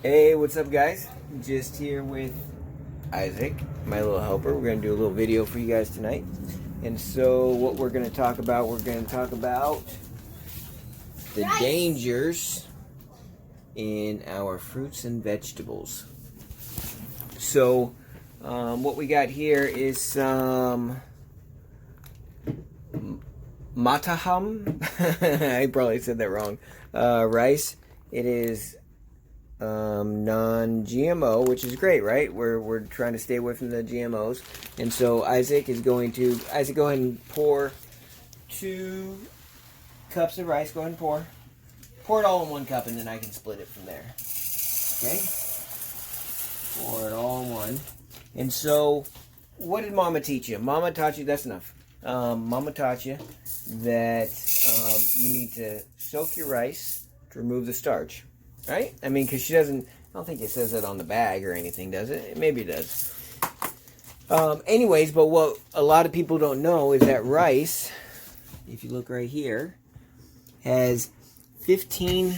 Hey, what's up, guys? Just here with Isaac, my little helper. We're going to do a little video for you guys tonight. And so what we're going to talk about, the dangers in our fruits and vegetables. So what we got here is some mataham. I probably said that wrong. Rice. It is non-GMO, which is great, right? We're trying to stay away from the GMOs. And so Isaac, go ahead and pour 2 cups of rice. Go ahead and pour it all in 1 cup, and then I can split it from there. Okay, pour it all in one. And so what did Mama teach you? Mama taught you, that's enough. Mama taught you that you need to soak your rice to remove the starch. Right? I mean, because I don't think it says that on the bag or anything, does it? Maybe it does. Anyways, but what a lot of people don't know is that rice, if you look right here, has 15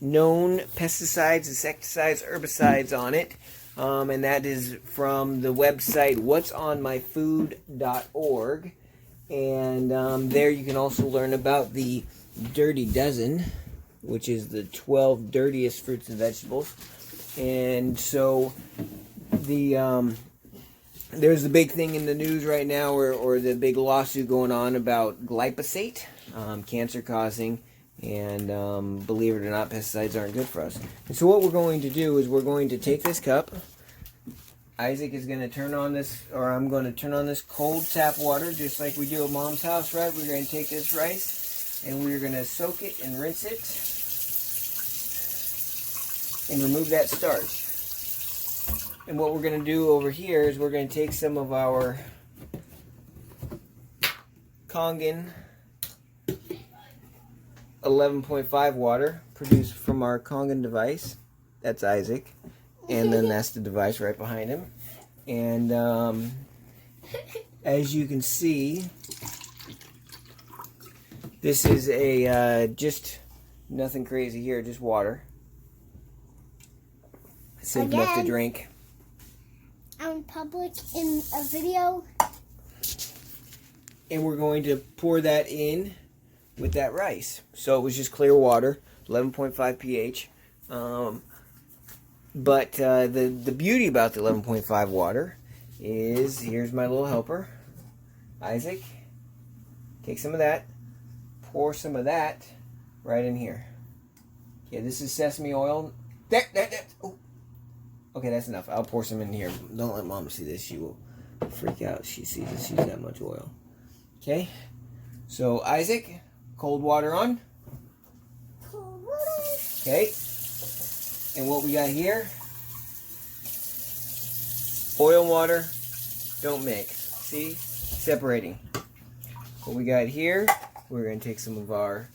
known pesticides, insecticides, herbicides on it. And that is from the website whatsonmyfood.org. And there you can also learn about the Dirty Dozen, which is the 12 dirtiest fruits and vegetables. And so there's the big thing in the news right now, or the big lawsuit going on about glyphosate, cancer causing, and believe it or not, pesticides aren't good for us. And so what we're going to do is we're going to take this cup. Isaac is going to turn on this, or I'm going to turn on this cold tap water, just like we do at Mom's house, right? We're going to take this rice and we're going to soak it and rinse it and remove that starch. And what we're going to do over here is we're going to take some of our Kangen 11.5 water produced from our Kangen device. That's Isaac. And then that's the device right behind him. And as you can see, this is just nothing crazy here, just water. Safe enough to drink. On public in a video. And we're going to pour that in with that rice. So it was just clear water, 11.5 pH. But the beauty about the 11.5 water is, here's my little helper, Isaac. Take some of that, pour some of that right in here. Okay, this is sesame oil. There. Oh. Okay, that's enough. I'll pour some in here. Don't let Mom see this. She will freak out if she sees this. She's that much oil. Okay, so Isaac, cold water on. Cold water. Okay, and what we got here, oil and water don't mix. See, separating. What we got here, we're going to take some of our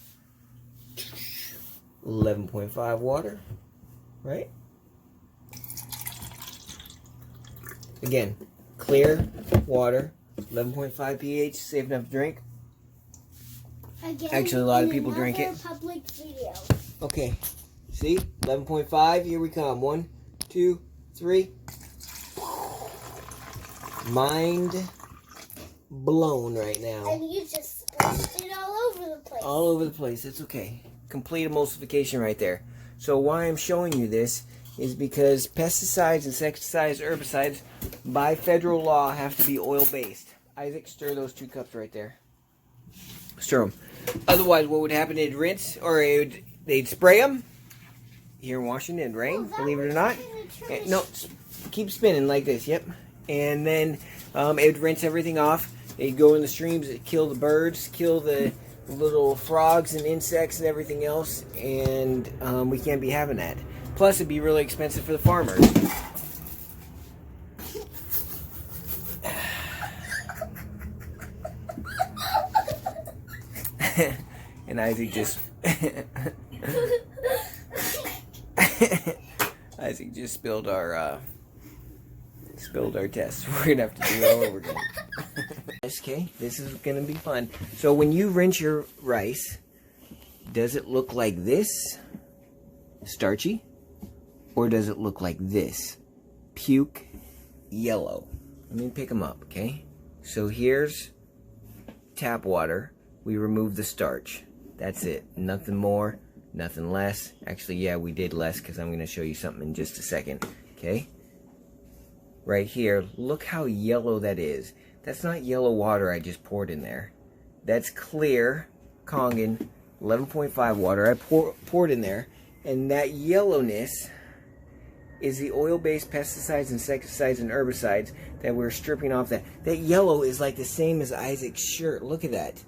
11.5 water, right? Again, clear water, 11.5 pH, safe enough to drink. Again, actually, a lot of people drink it. Public video. Okay, see, 11.5, here we come. 1, 2, 3. Mind blown right now. And you just splashed it all over the place. All over the place, it's okay. Complete emulsification right there. So why I'm showing you this is because pesticides, insecticides, herbicides, by federal law, have to be oil-based. Isaac, stir those 2 cups right there. Stir them. Otherwise, what would happen? They'd rinse, or they'd spray them. Here in Washington, it rain, believe it or not. No, keep spinning like this, yep. And then it would rinse everything off. They'd go in the streams, it'd kill the birds, kill the little frogs and insects and everything else, and we can't be having that. Plus, it'd be really expensive for the farmers. And Isaac just Isaac just spilled our test. We're gonna have to do it all over again. Okay, this is gonna be fun. So when you rinse your rice, does it look like this? Starchy? or does it look like this? Puke yellow. Let me pick them up, okay? So here's tap water. We remove the starch. That's it. Nothing more, nothing less. Actually, yeah, we did less because I'm going to show you something in just a second, okay? Right here, look how yellow that is. That's not yellow water I just poured in there. That's clear Kangen 11.5 water I poured in there. And that yellowness is the oil-based pesticides, insecticides, and herbicides that we're stripping off. That yellow is like the same as Isaac's shirt. Look at that.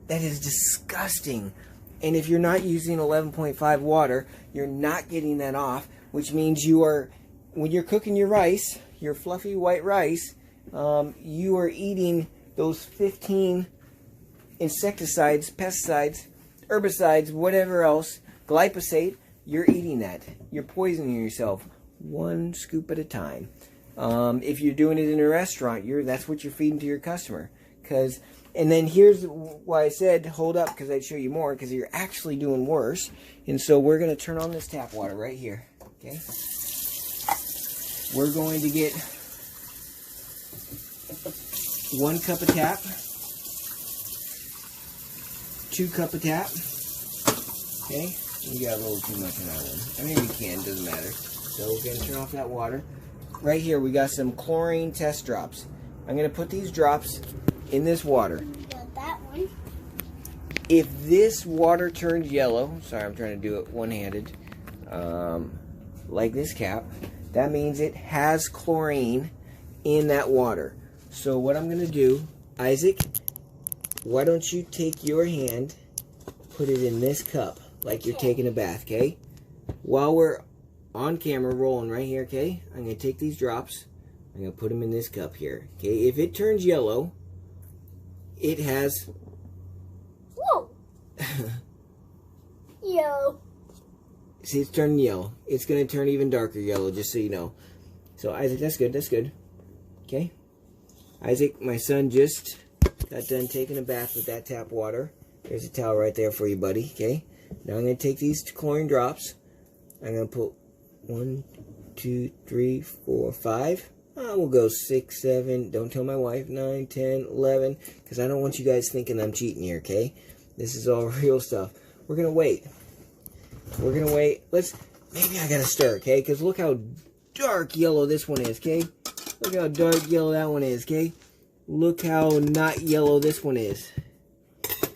That is disgusting. And if you're not using 11.5 water, you're not getting that off, which means you are, when you're cooking your rice, your fluffy white rice, you are eating those 15 insecticides, pesticides, herbicides, whatever else, glyphosate. You're eating that. You're poisoning yourself one scoop at a time. If you're doing it in a restaurant, that's what you're feeding to your customer. And then here's why I said hold up, because I'd show you more, because you're actually doing worse. And so we're going to turn on this tap water right here. Okay? We're going to get 1 cup of tap, 2 cup of tap. Okay? You got a little too much in that one. I mean, you can, doesn't matter. So we're going to turn off that water. Right here, we got some chlorine test drops. I'm going to put these drops in this water. Got that one. If this water turns yellow, sorry, I'm trying to do it one-handed, like this cap, that means it has chlorine in that water. So what I'm going to do, Isaac, why don't you take your hand, put it in this cup, like you're taking a bath, okay? While we're on camera rolling right here, okay? I'm going to take these drops. I'm going to put them in this cup here, okay? If it turns yellow, it has... Whoa! Yo. See, it's turning yellow. It's going to turn even darker yellow, just so you know. So, Isaac, that's good. That's good. Okay? Isaac, my son just got done taking a bath with that tap water. There's a towel right there for you, buddy. Okay? Now I'm going to take these chlorine drops. I'm going to put 1, 2, 3, 4, 5. We'll go 6, 7. Don't tell my wife. 9, 10, 11. Because I don't want you guys thinking I'm cheating here, okay? This is all real stuff. We're going to wait. We're going to wait. Maybe I got to stir, okay? Because look how dark yellow this one is, okay? Look how dark yellow that one is, okay? Look how not yellow this one is.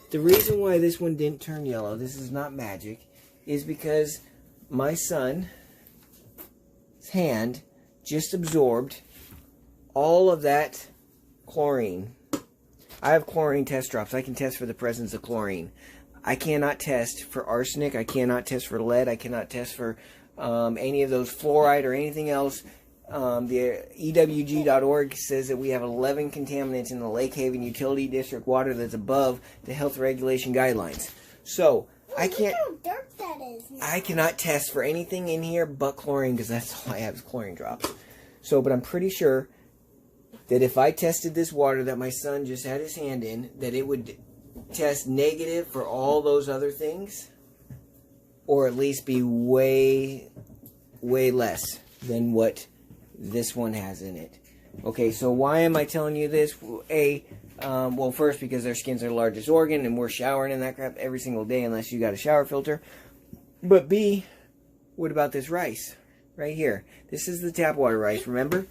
The reason why this one didn't turn yellow, this is not magic, is because my son's hand just absorbed all of that chlorine. I have chlorine test drops. I can test for the presence of chlorine. I cannot test for arsenic. I cannot test for lead. I cannot test for any of those fluoride or anything else. The EWG.org says that we have 11 contaminants in the Lake Haven Utility District water that's above the health regulation guidelines. So I can't. Look how dark that is. I cannot test for anything in here but chlorine, because that's all I have is chlorine drops. So, but I'm pretty sure that if I tested this water that my son just had his hand in, that it would test negative for all those other things, or at least be way, way less than what this one has in it. Okay, so why am I telling you this? Well, first, because their skin's their largest organ, and we're showering in that crap every single day unless you got a shower filter. But B, what about this rice right here? This is the tap water rice, remember?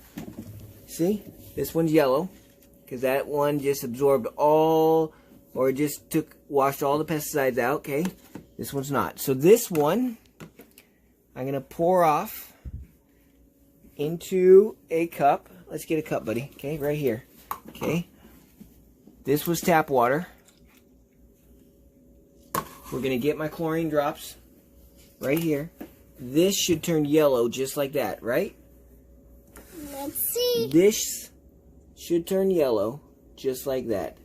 See? This one's yellow because that one just absorbed all, or just washed all the pesticides out, okay? This one's not. So this one, I'm going to pour off into a cup. Let's get a cup, buddy. Okay, right here. Okay. This was tap water. We're going to get my chlorine drops right here. This should turn yellow just like that, right? Let's see. This should turn yellow just like that.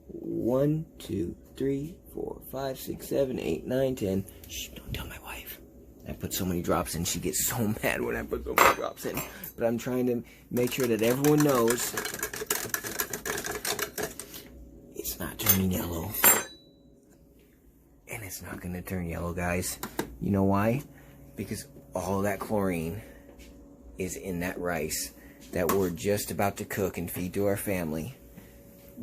1, 2, 3, 4, 5, 6, 7, 8, 9, 10. Shh, don't tell my wife. I put so many drops in. She gets so mad when I put so many drops in. But I'm trying to make sure that everyone knows it's not turning yellow. And it's not going to turn yellow, guys. You know why? Because all that chlorine is in that rice that we're just about to cook and feed to our family.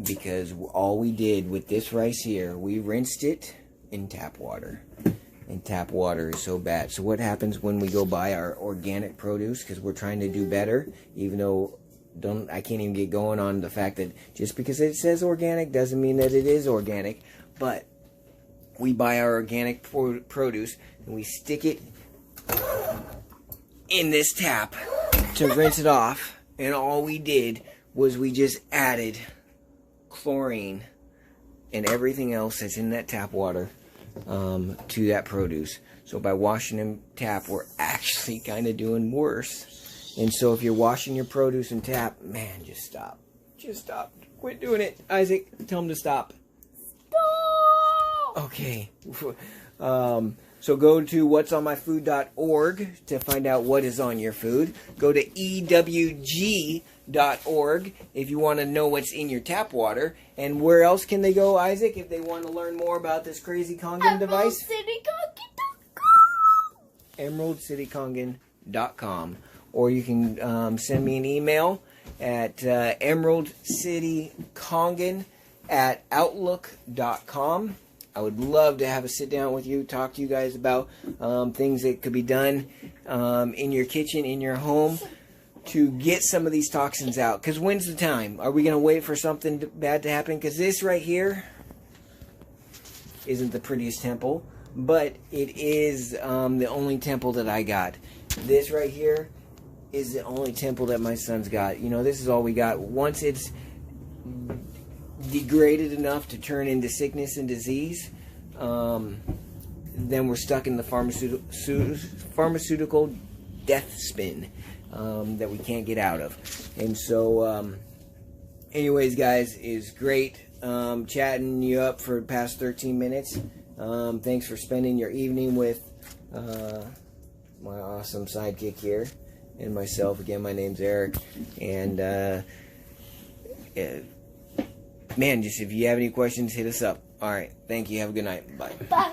Because all we did with this rice here, we rinsed it in tap water. And tap water is so bad. So what happens when we go buy our organic produce? Because we're trying to do better, even though I can't even get going on the fact that just because it says organic doesn't mean that it is organic. But we buy our organic produce and we stick it in this tap to rinse it off. And all we did was we just added chlorine and everything else that's in that tap water to that produce. So by washing in tap, we're actually kind of doing worse. And so if you're washing your produce in tap, man, just stop. Just stop. Quit doing it. Isaac, tell him to stop. Stop! Okay. So go to whatsonmyfood.org to find out what is on your food. Go to ewg.org if you want to know what's in your tap water. And where else can they go, Isaac, if they want to learn more about this crazy Kangen device? EmeraldCityKangen.com. Or you can send me an email at emeraldcitykangen@outlook.com. I would love to have a sit down with you, talk to you guys about things that could be done in your kitchen, in your home, to get some of these toxins out. Because when's the time? Are we going to wait for something bad to happen? Because this right here isn't the prettiest temple, but it is the only temple that I got. This right here is the only temple that my son's got. You know, this is all we got. Once it's degraded enough to turn into sickness and disease, then we're stuck in the pharmaceutical death spin that we can't get out of. And so anyways, guys, is great chatting you up for the past 13 minutes. Thanks for spending your evening with my awesome sidekick here and myself. Again, my name's Eric, and man, just if you have any questions, hit us up. All right. Thank you. Have a good night. Bye. Bye.